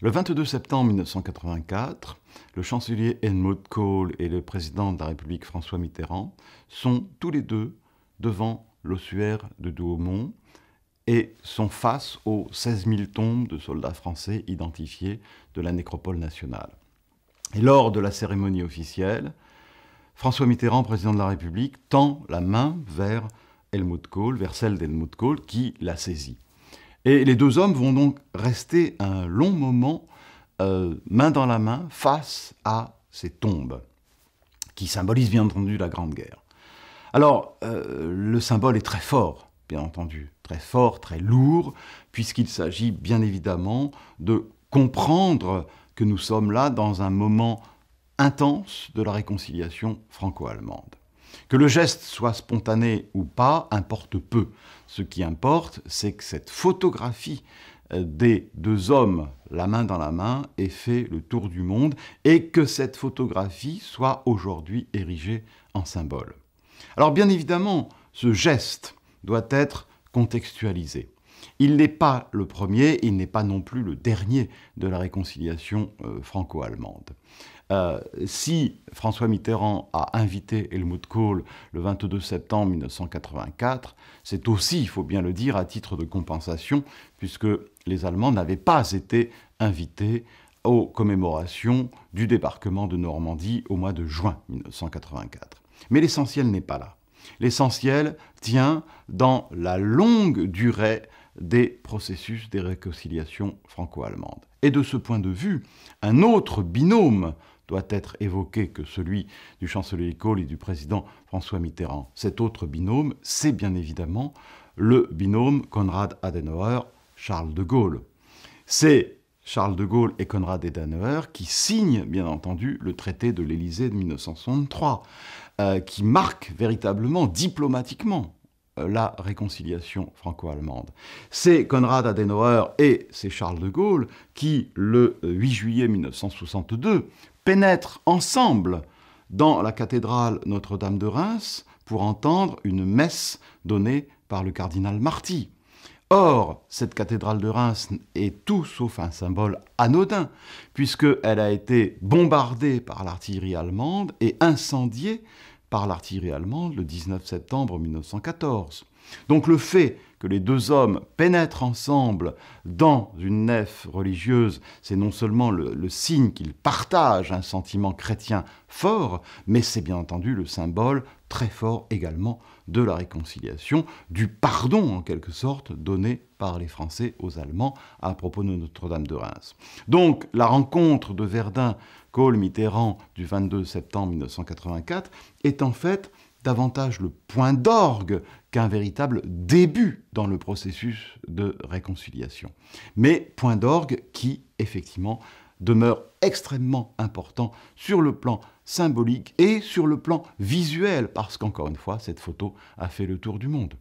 Le 22 septembre 1984, le chancelier Helmut Kohl et le président de la République François Mitterrand sont tous les deux devant l'ossuaire de Douaumont et sont face aux 16 000 tombes de soldats français identifiés de la nécropole nationale. Et lors de la cérémonie officielle, François Mitterrand, président de la République, tend la main vers Helmut Kohl, vers celle d'Helmut Kohl, qui la saisit. Et les deux hommes vont donc rester un long moment, main dans la main, face à ces tombes, qui symbolisent bien entendu la Grande Guerre. Alors, le symbole est très fort, bien entendu, très fort, très lourd, puisqu'il s'agit bien évidemment de comprendre que nous sommes là dans un moment intense de la réconciliation franco-allemande. Que le geste soit spontané ou pas importe peu. Ce qui importe, c'est que cette photographie des deux hommes, la main dans la main, ait fait le tour du monde et que cette photographie soit aujourd'hui érigée en symbole. Alors bien évidemment, ce geste doit être contextualisé. Il n'est pas le premier, il n'est pas non plus le dernier de la réconciliation franco-allemande. Si François Mitterrand a invité Helmut Kohl le 22 septembre 1984, c'est aussi, il faut bien le dire, à titre de compensation, puisque les Allemands n'avaient pas été invités aux commémorations du débarquement de Normandie au mois de juin 1984. Mais l'essentiel n'est pas là. L'essentiel tient dans la longue durée des processus des réconciliations franco-allemandes. Et de ce point de vue, un autre binôme doit être évoqué que celui du chancelier Kohl et du président François Mitterrand. Cet autre binôme, c'est bien évidemment le binôme Konrad Adenauer-Charles de Gaulle. C'est Charles de Gaulle et Konrad Adenauer qui signent, bien entendu, le traité de l'Élysée de 1963, qui marque véritablement, diplomatiquement, la réconciliation franco-allemande. C'est Konrad Adenauer et c'est Charles de Gaulle qui, le 8 juillet 1962, pénètrent ensemble dans la cathédrale Notre-Dame de Reims pour entendre une messe donnée par le cardinal Marty. Or, cette cathédrale de Reims est tout sauf un symbole anodin, puisqu'elle a été bombardée par l'artillerie allemande et incendiée par l'artillerie allemande le 19 septembre 1914. Donc le fait que les deux hommes pénètrent ensemble dans une nef religieuse, c'est non seulement le signe qu'ils partagent un sentiment chrétien fort, mais c'est bien entendu le symbole très fort également de la réconciliation, du pardon en quelque sorte donné par les Français aux Allemands à propos de Notre-Dame de Reims. Donc la rencontre de Verdun, Kohl-Mitterrand du 22 septembre 1984 est en fait davantage le point d'orgue qu'un véritable début dans le processus de réconciliation. Mais point d'orgue qui, effectivement, demeure extrêmement important sur le plan symbolique et sur le plan visuel, parce qu'encore une fois, cette photo a fait le tour du monde.